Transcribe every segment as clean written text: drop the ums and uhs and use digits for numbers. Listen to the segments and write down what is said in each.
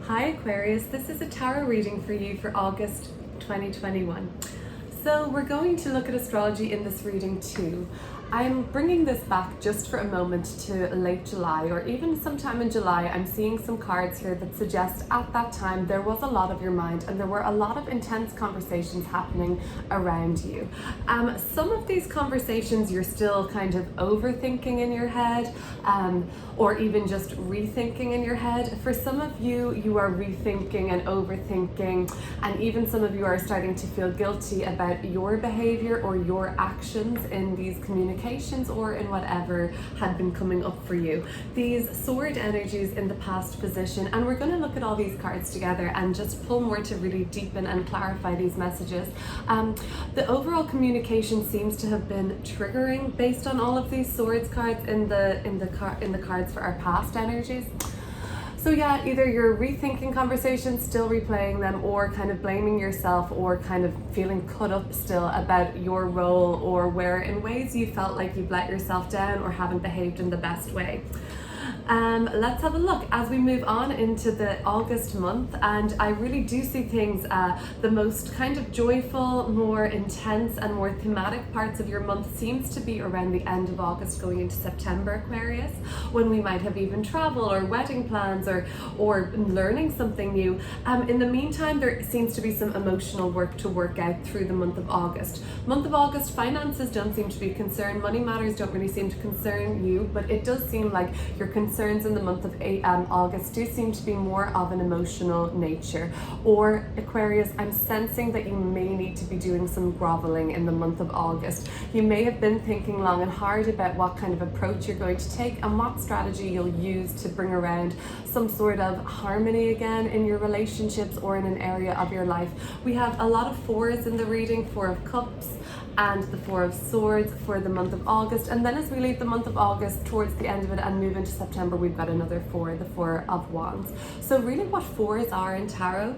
Hi Aquarius, this is a tarot reading for you for August 2021. So we're going to look at astrology in this reading too. I'm bringing this back just for a moment to late July or even sometime in July. I'm seeing some cards here that suggest at that time there was a lot of your mind and there were a lot of intense conversations happening around you. Some of these conversations you're still kind of overthinking in your head or even just rethinking in your head. For some of you, you are rethinking and overthinking, and even some of you are starting to feel guilty about your behavior or your actions in these communications or in whatever had been coming up for you. These sword energies in the past position, and we're going to look at all these cards together and just pull more to really deepen and clarify these messages. The overall communication seems to have been triggering based on all of these swords cards in the cards for our past energies. So yeah, either you're rethinking conversations, still replaying them, or kind of blaming yourself, or kind of feeling cut up still about your role, or where in ways you felt like you've let yourself down or haven't behaved in the best way. Let's have a look as we move on into the August month, and I really do see things, the most kind of joyful, more intense and more thematic parts of your month seems to be around the end of August going into September, Aquarius, when we might have even travel or wedding plans or learning something new. In the meantime, there seems to be some emotional work to work out through the month of August. Month of August, finances don't seem to be concerned, money matters don't really seem to concern you, but it does seem like your concerns in the month of August do seem to be more of an emotional nature. Or Aquarius, I'm sensing that you may need to be doing some groveling in the month of August. You may have been thinking long and hard about what kind of approach you're going to take and what strategy you'll use to bring around some sort of harmony again in your relationships or in an area of your life. We have a lot of fours in the reading, Four of Cups and the Four of Swords for the month of August, and then as we leave the month of August towards the end of it and move into September, we've got another four, the Four of Wands. So really what fours are in tarot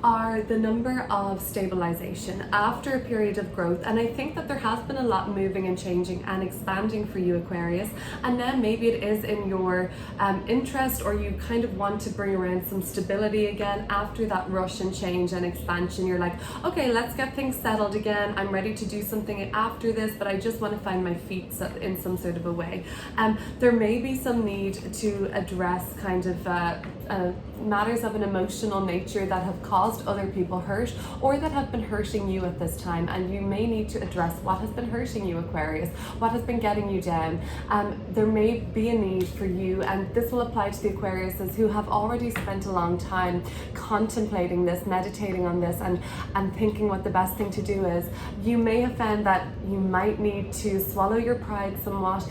are the number of stabilization after a period of growth, and I think that there has been a lot moving and changing and expanding for you, Aquarius, and then maybe it is in your interest, or you kind of want to bring around some stability again after that rush and change and expansion. You're like, okay, let's get things settled again, I'm ready to do something after this, but I just want to find my feet in some sort of a way. There may be some need to address kind of matters of an emotional nature that have caused other people hurt or that have been hurting you at this time, and you may need to address what has been hurting you, Aquarius, what has been getting you down. There may be a need for you, and this will apply to the Aquariuses who have already spent a long time contemplating this, meditating on this, and thinking what the best thing to do is. You may have found that you might need to swallow your pride somewhat,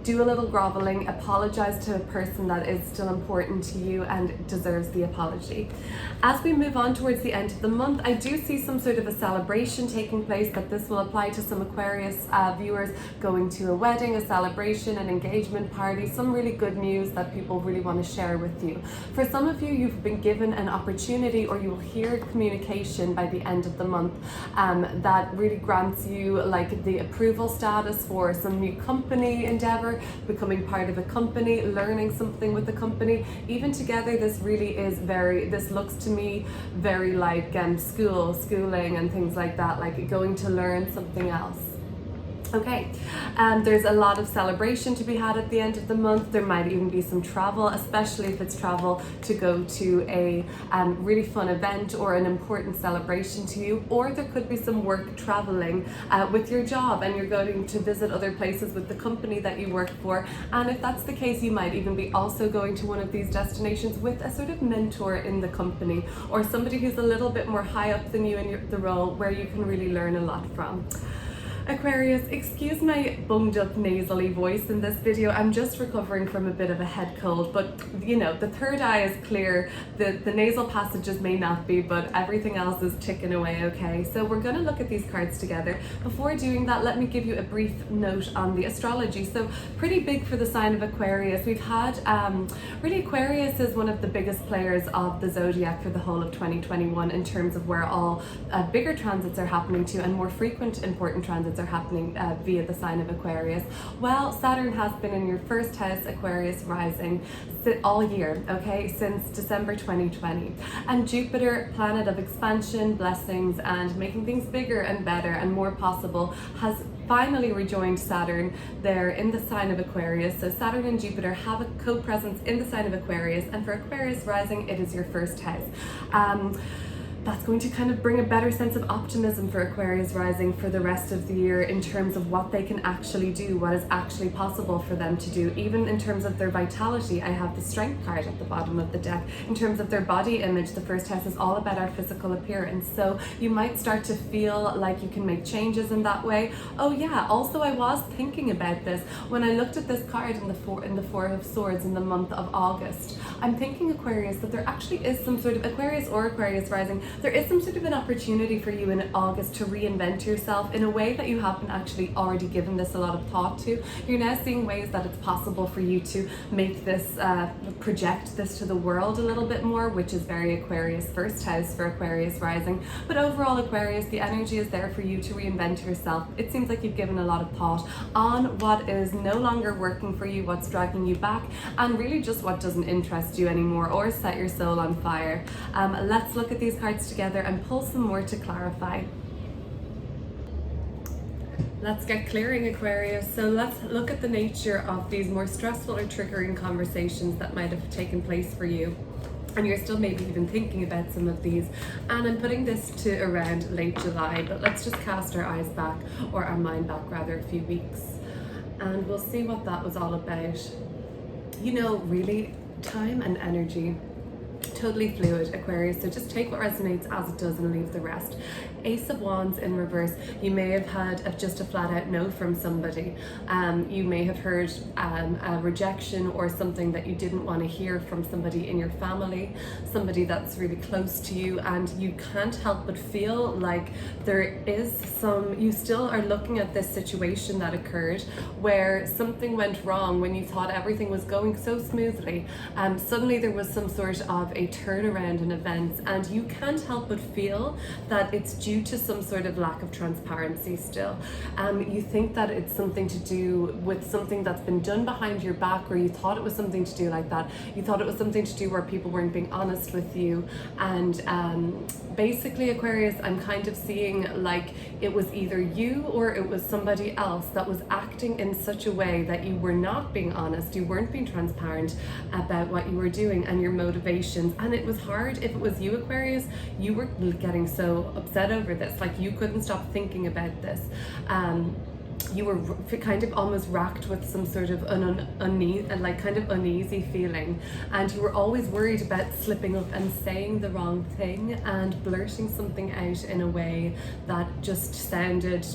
do a little groveling, apologize to a person that is still important to you and deserves the apology. As we move on towards the end of the month, I do see some sort of a celebration taking place, that this will apply to some Aquarius viewers going to a wedding, a celebration, an engagement party, some really good news that people really want to share with you. For some of you, you've been given an opportunity, or you will hear communication by the end of the month that really grants you like the approval status for some new company endeavor, becoming part of a company, learning something with the company. Even together, this really is this looks to me very like schooling and things like that, like going to learn something else. Okay, there's a lot of celebration to be had at the end of the month. There might even be some travel, especially if it's travel to go to a really fun event or an important celebration to you, or there could be some work traveling with your job, and you're going to visit other places with the company that you work for. And if that's the case, you might even be also going to one of these destinations with a sort of mentor in the company, or somebody who's a little bit more high up than you in the role, where you can really learn a lot from. Aquarius, excuse my bunged up nasally voice in this video. I'm just recovering from a bit of a head cold, but you know, the third eye is clear, the nasal passages may not be, but everything else is ticking away okay. So we're going to look at these cards together. Before doing that, let me give you a brief note on the astrology. So pretty big for the sign of Aquarius. We've had, really Aquarius is one of the biggest players of the zodiac for the whole of 2021 in terms of where all bigger transits are happening to, and more frequent important transits transits are happening via the sign of Aquarius? Well, Saturn has been in your first house, Aquarius rising, all year, okay, since December 2020. And Jupiter, planet of expansion, blessings, and making things bigger and better and more possible, has finally rejoined Saturn there in the sign of Aquarius. So Saturn and Jupiter have a co-presence in the sign of Aquarius, and for Aquarius rising, it is your first house. That's going to kind of bring a better sense of optimism for Aquarius rising for the rest of the year in terms of what they can actually do, what is actually possible for them to do, even in terms of their vitality. I have the Strength card at the bottom of the deck. In terms of their body image, the first house is all about our physical appearance. So you might start to feel like you can make changes in that way. Oh yeah, also I was thinking about this when I looked at this card in the Four of Swords in the month of August. I'm thinking, Aquarius, that there actually is some sort of Aquarius or Aquarius rising, there is some sort of an opportunity for you in August to reinvent yourself in a way that you haven't actually already given this a lot of thought to. You're now seeing ways that it's possible for you to make this, project this to the world a little bit more, which is very Aquarius first house for Aquarius rising. But overall, Aquarius, the energy is there for you to reinvent yourself. It seems like you've given a lot of thought on what is no longer working for you, what's dragging you back, and really just what doesn't interest you anymore or set your soul on fire. Let's look at these cards together and pull some more to clarify. Let's get clearing, Aquarius. So let's look at the nature of these more stressful or triggering conversations that might have taken place for you. And you're still maybe even thinking about some of these. And I'm putting this to around late July, but let's just cast our eyes back, or our mind back rather, a few weeks. And we'll see what that was all about. You know, really, time and energy, totally fluid, Aquarius, so just take what resonates as it does and leave the rest. Ace of Wands in reverse. You may have had just a flat out no from somebody. You may have heard a rejection or something that you didn't want to hear from somebody in your family, somebody that's really close to you, and you can't help but feel like there is you still are looking at this situation that occurred where something went wrong when you thought everything was going so smoothly. Suddenly there was some sort of a turnaround in events, and you can't help but feel that it's due to some sort of lack of transparency still. You think that it's something to do with something that's been done behind your back, or you thought it was something to do like that. You thought it was something to do where people weren't being honest with you. And basically, Aquarius, I'm kind of seeing like it was either you or it was somebody else that was acting in such a way that you were not being honest, you weren't being transparent about what you were doing and your motivations. And it was hard. If it was you, Aquarius, you were getting so upset over this, like you couldn't stop thinking about this. You were kind of almost racked with some sort of uneasy feeling, and you were always worried about slipping up and saying the wrong thing and blurting something out in a way that just sounded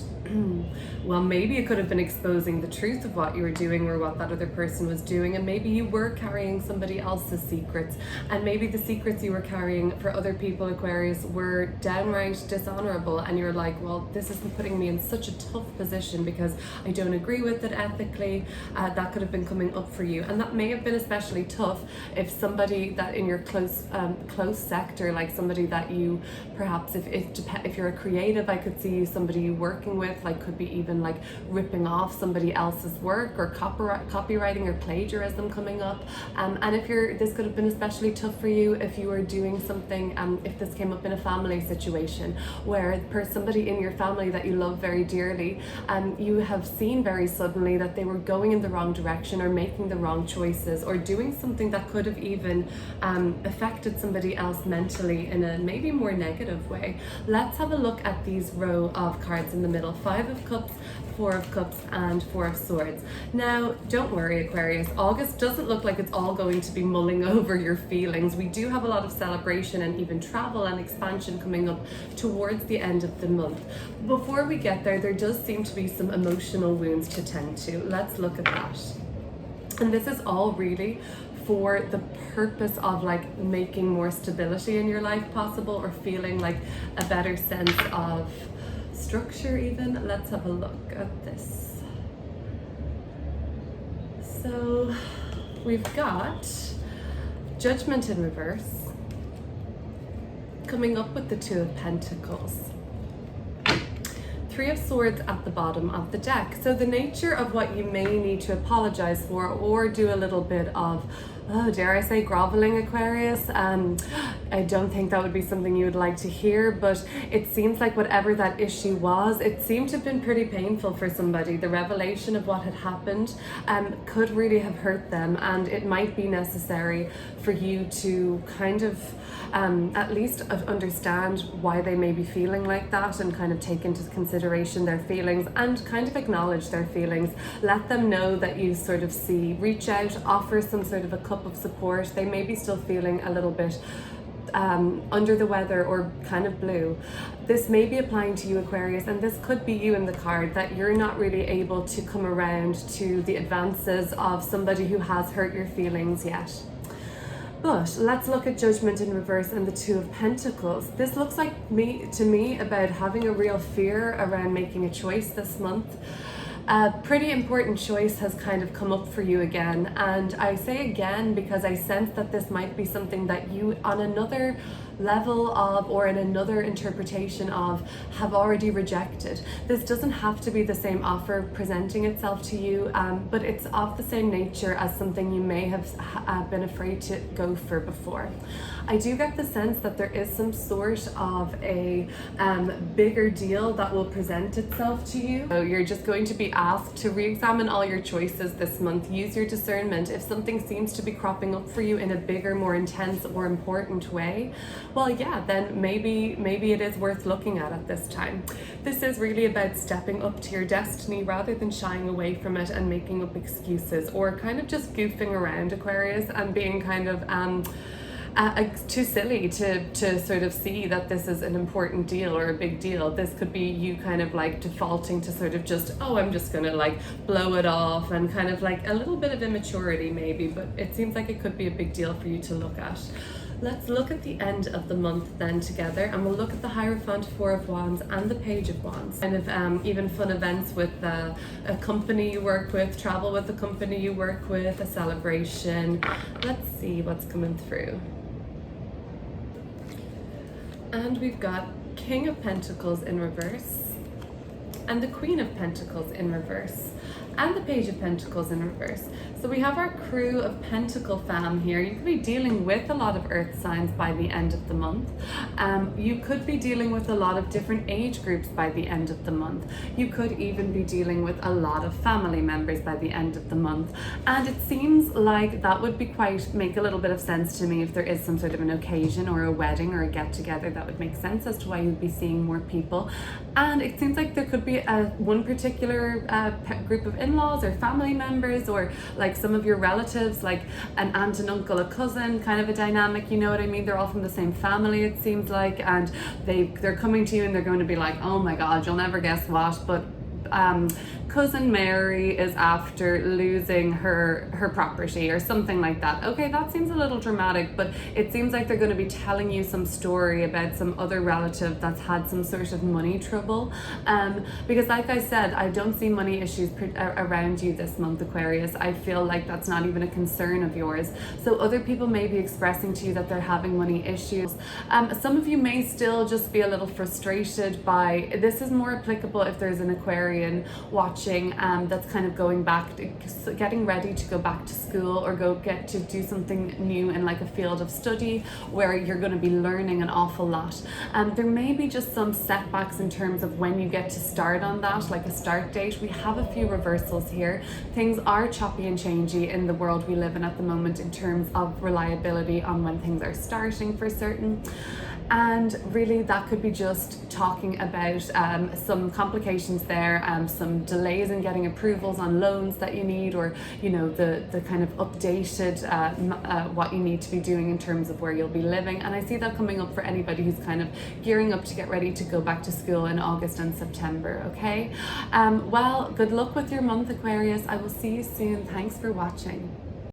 well, maybe it could have been exposing the truth of what you were doing or what that other person was doing, and maybe you were carrying somebody else's secrets, and maybe the secrets you were carrying for other people, Aquarius, were downright dishonorable, and you're like, well, this is putting me in such a tough position because I don't agree with it ethically. That could have been coming up for you, and that may have been especially tough if somebody that in your close sector, like somebody that you perhaps, if you're a creative, I could see you somebody you working with, like could be even like ripping off somebody else's work, or copywriting or plagiarism coming up. And if this could have been especially tough for you if you were doing something, if this came up in a family situation where somebody in your family that you love very dearly, you have seen very suddenly that they were going in the wrong direction or making the wrong choices or doing something that could have even affected somebody else mentally in a maybe more negative way. Let's have a look at these row of cards in the middle. 5 of Cups, 4 of Cups, and 4 of Swords. Now, don't worry, Aquarius. August doesn't look like it's all going to be mulling over your feelings. We do have a lot of celebration and even travel and expansion coming up towards the end of the month. Before we get there, there does seem to be some emotional wounds to tend to. Let's look at that. And this is all really for the purpose of like making more stability in your life possible, or feeling like a better sense of structure even. Let's have a look at this. So we've got Judgment in reverse, coming up with the 2 of Pentacles. Three of Swords at the bottom of the deck. So the nature of what you may need to apologize for or do a little bit of, oh, dare I say, groveling, Aquarius. I don't think that would be something you would like to hear, but it seems like whatever that issue was, it seemed to have been pretty painful for somebody. The revelation of what had happened could really have hurt them, and it might be necessary for you to kind of at least understand why they may be feeling like that, and kind of take into consideration their feelings and kind of acknowledge their feelings. Let them know that you sort of see, reach out, offer some sort of a cup of support. They may be still feeling a little bit under the weather or kind of blue. This may be applying to you, Aquarius, and this could be you in the card, that you're not really able to come around to the advances of somebody who has hurt your feelings yet. But let's look at Judgment in reverse and the Two of Pentacles. This looks like to me about having a real fear around making a choice this month. A pretty important choice has kind of come up for you again, and I say again because I sense that this might be something that you, on another level of, or in another interpretation of, have already rejected. This doesn't have to be the same offer presenting itself to you, but it's of the same nature as something you may have been afraid to go for before. I do get the sense that there is some sort of a bigger deal that will present itself to you. So you're just going to be asked to re-examine all your choices this month. Use your discernment. If something seems to be cropping up for you in a bigger, more intense or important way, well, yeah, then maybe it is worth looking at this time. This is really about stepping up to your destiny rather than shying away from it and making up excuses, or kind of just goofing around, Aquarius, and being kind of too silly to sort of see that this is an important deal or a big deal. This could be you kind of like defaulting to sort of just, oh, I'm just gonna like blow it off, and kind of like a little bit of immaturity maybe, but it seems like it could be a big deal for you to look at. Let's look at the end of the month then together, and we'll look at the Hierophant, Four of Wands, and the Page of Wands. Kind of even fun events with a company you work with, travel with the company you work with, a celebration. Let's see what's coming through. And we've got King of Pentacles in reverse, and the Queen of Pentacles in reverse, and the Page of Pentacles in reverse. So we have our crew of Pentacle fam here. You could be dealing with a lot of earth signs by the end of the month. You could be dealing with a lot of different age groups by the end of the month. You could even be dealing with a lot of family members by the end of the month. And it seems like that would make a little bit of sense to me if there is some sort of an occasion or a wedding or a get together. That would make sense as to why you'd be seeing more people. And it seems like there could be one particular group of in-laws or family members, or like some of your relatives, like an aunt and uncle, a cousin, kind of a dynamic, you know what I mean? They're all from the same family, it seems like, and they're coming to you and they're going to be like, oh my God, you'll never guess what, but cousin Mary is after losing her property or something like that. Okay, that seems a little dramatic, but it seems like they're going to be telling you some story about some other relative that's had some sort of money trouble. Because like I said, I don't see money issues around you this month, Aquarius. I feel like that's not even a concern of yours. So other people may be expressing to you that they're having money issues. Some of you may still just be a little frustrated by, this is more applicable if there's an Aquarian watching that's kind of getting ready to go back to school, or get to do something new in like a field of study where you're going to be learning an awful lot. There may be just some setbacks in terms of when you get to start on that, like a start date. We have a few reversals here. Things are choppy and changey in the world we live in at the moment in terms of reliability on when things are starting for certain. And really that could be just talking about some complications there, some delays in getting approvals on loans that you need, or you know, the kind of updated what you need to be doing in terms of where you'll be living. And I see that coming up for anybody who's kind of gearing up to get ready to go back to school in August and September, okay? Well, good luck with your month, Aquarius. I will see you soon. Thanks for watching.